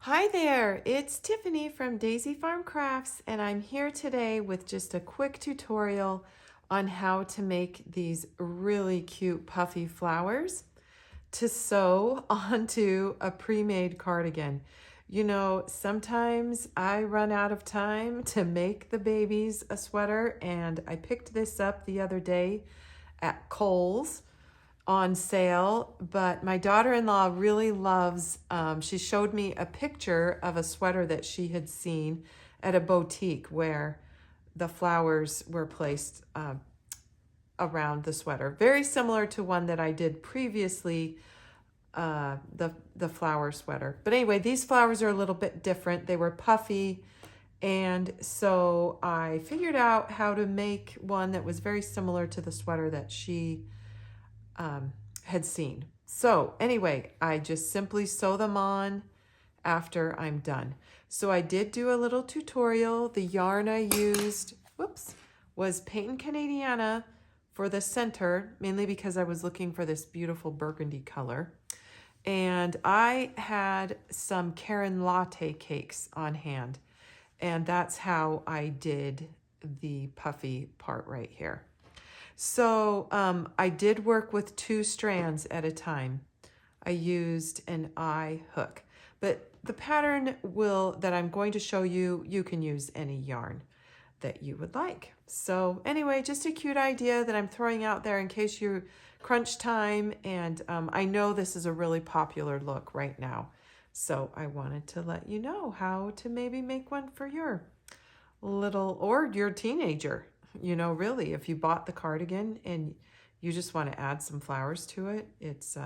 Hi there, it's Tiffany from Daisy Farm Crafts, and I'm here today with just a quick tutorial on how to make these really cute puffy flowers to sew onto a pre-made cardigan. You know, sometimes I run out of time to make the babies a sweater, and I picked this up the other day at Kohl's on sale, but my daughter-in-law really loves, she showed me a picture of a sweater that she had seen at a boutique where the flowers were placed around the sweater. Very similar to one that I did previously, the flower sweater. But anyway, these flowers are a little bit different. They were puffy, and so I figured out how to make one that was very similar to the sweater that she had seen. So anyway, I just simply sew them on after I'm done. So I did do a little tutorial. The yarn I used, was Patent Canadiana for the center, mainly because I was looking for this beautiful burgundy color. And I had some Karen latte cakes on hand. And that's how I did the puffy part right here. So I did work with 2 strands at a time. I used an eye hook, but the pattern that I'm going to show you, you can use any yarn that you would like. So anyway, just a cute idea that I'm throwing out there in case you crunch time. And I know this is a really popular look right now. So I wanted to let you know how to maybe make one for your little, or your teenager. You know, really, if you bought the cardigan and you just want to add some flowers to it, it's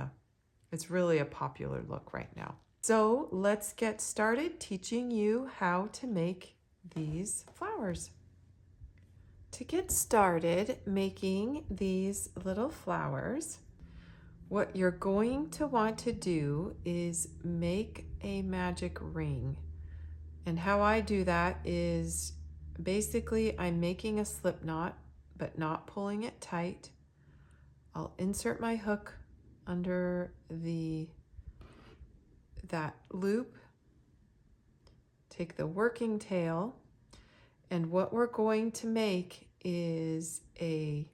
really a popular look right now. So let's get started teaching you how to make these flowers. To get started making these little flowers, what you're going to want to do is make a magic ring. And how I do that is basically I'm making a slip knot, but not pulling it tight. I'll insert my hook under that loop, take the working tail, and what we're going to make is a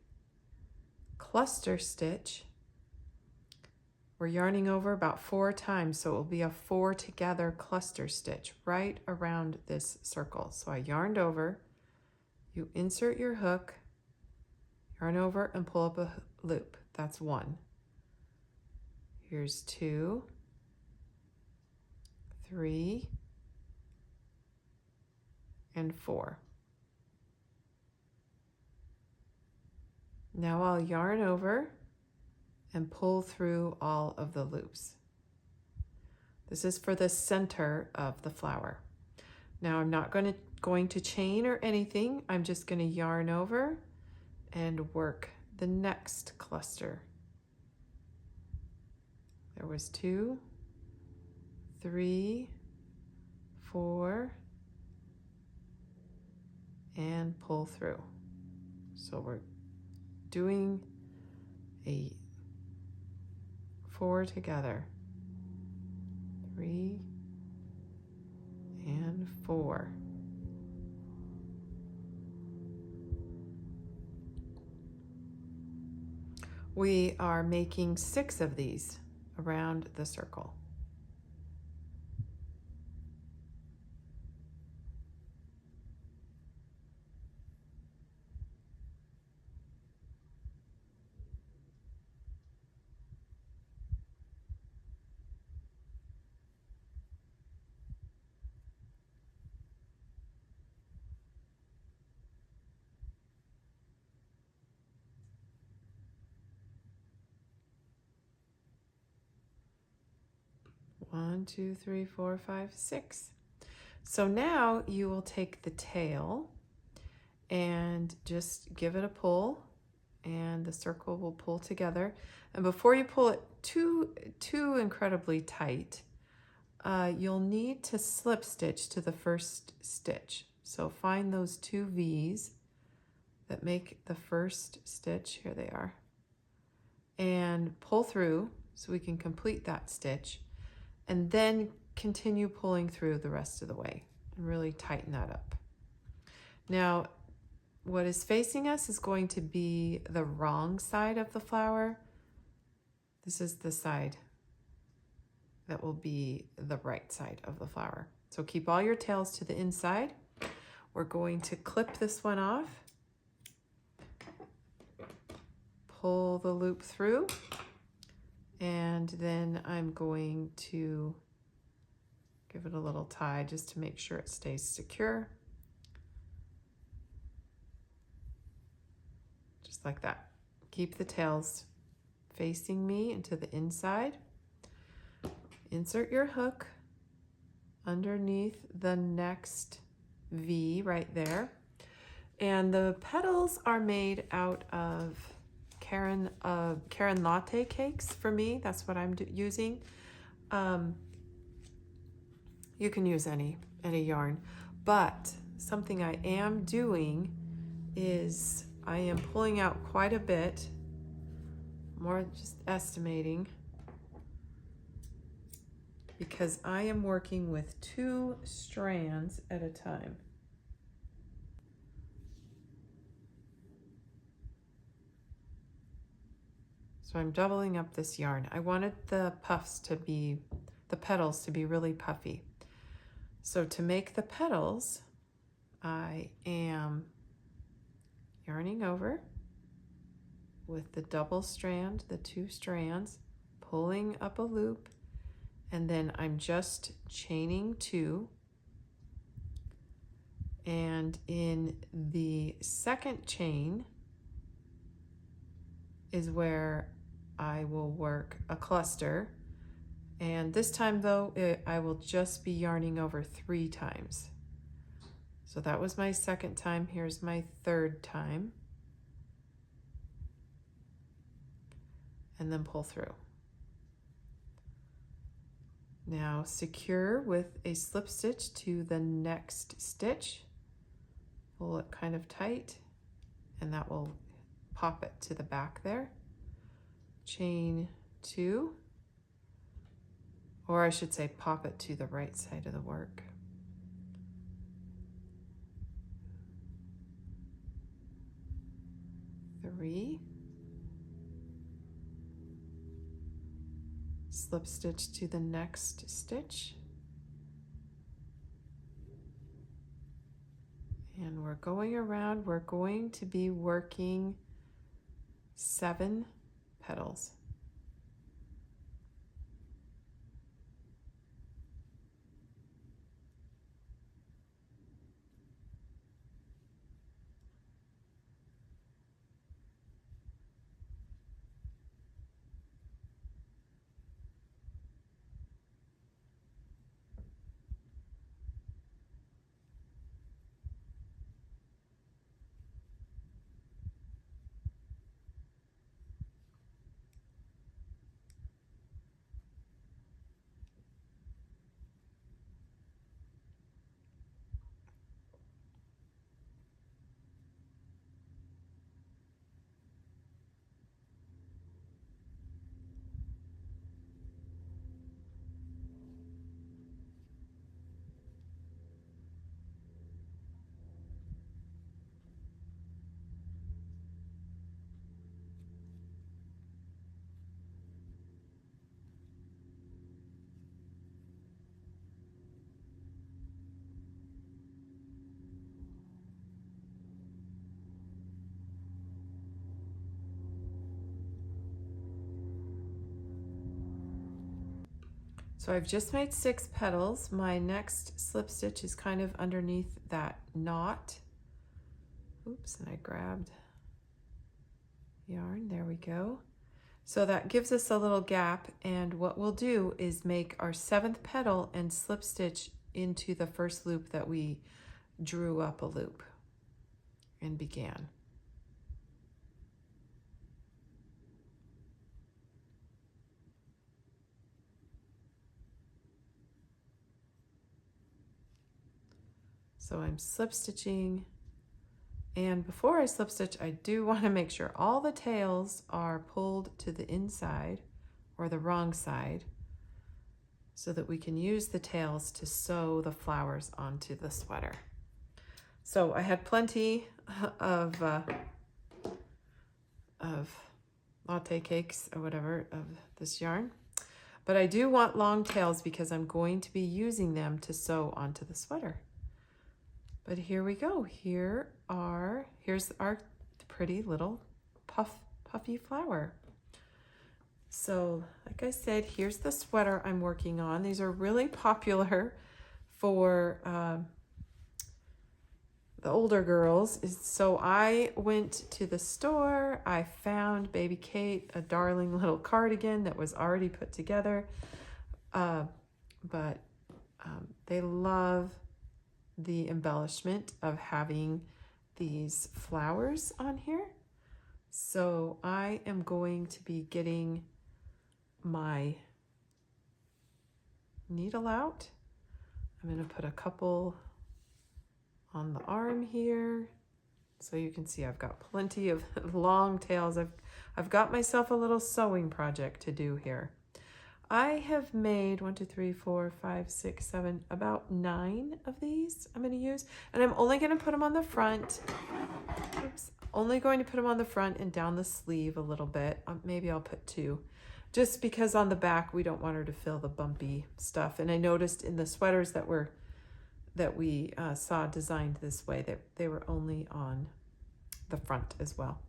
cluster stitch. We're yarning over about 4 times, so it will be a 4 together cluster stitch right around this circle. So I yarned over, you insert your hook, yarn over and pull up a loop. That's 1. Here's 2, 3, and 4. Now I'll yarn over and pull through all of the loops. This is for the center of the flower. Now I'm not going to chain or anything. I'm just going to yarn over and work the next cluster. There was 2, 3, 4, and pull through. So we're doing a 4 together. 3 and 4. We are making 6 of these around the circle. One, 2, 3, 4, 5, 6. So now you will take the tail and just give it a pull, and the circle will pull together. And before you pull it too incredibly tight, you'll need to slip stitch to the first stitch. So find those 2 V's that make the first stitch. Here they are. And pull through so we can complete that stitch. And then continue pulling through the rest of the way and really tighten that up. Now, what is facing us is going to be the wrong side of the flower. This is the side that will be the right side of the flower. So keep all your tails to the inside. We're going to clip this one off, pull the loop through, and then I'm going to give it a little tie just to make sure it stays secure. Just like that. Keep the tails facing me into the inside. Insert your hook underneath the next V right there. And the petals are made out of Caron latte cakes for me. That's what I'm using. You can use any yarn, but something I am doing is I am pulling out quite a bit, more just estimating, because I am working with 2 strands at a time. So I'm doubling up this yarn. I wanted the petals to be really puffy. So to make the petals, I am yarning over with the double strand, the 2 strands, pulling up a loop, and then I'm just chaining 2. And in the second chain is where I will work a cluster. And this time though, I will just be yarning over 3 times. So that was my second time. Here's my third time. And then pull through. Now secure with a slip stitch to the next stitch. Pull it kind of tight, and that will pop it to the back there. Chain 2, or I should say pop it to the right side of the work. Three, slip stitch to the next stitch, and we're going around. We're going to be working 7 petals. So I've just made 6 petals. My next slip stitch is kind of underneath that knot. Oops, and I grabbed yarn. There we go. So that gives us a little gap, and what we'll do is make our 7th petal and slip stitch into the first loop that we drew up a loop and began. So I'm slip stitching, and before I slip stitch, I do want to make sure all the tails are pulled to the inside or the wrong side. so that we can use the tails to sew the flowers onto the sweater. So I had plenty of latte cakes or whatever of this yarn, but I do want long tails because I'm going to be using them to sew onto the sweater. But here we go. Here's our pretty little puffy flower. So like I said, here's the sweater I'm working on. These are really popular for the older girls. So I went to the store, I found Baby Kate a darling little cardigan that was already put together, but they love the embellishment of having these flowers on here. So I am going to be getting my needle out. I'm going to put a couple on the arm here, so you can see I've got plenty of long tails. I've got myself a little sewing project to do here. I have made 1, 2, 3, 4, 5, 6, 7, about 9 of these I'm going to use, and I'm only going to put them on the front. Oops. Only going to put them on the front and down the sleeve a little bit. Maybe I'll put 2, just because on the back we don't want her to feel the bumpy stuff. And I noticed in the sweaters that we saw designed this way that they were only on the front as well.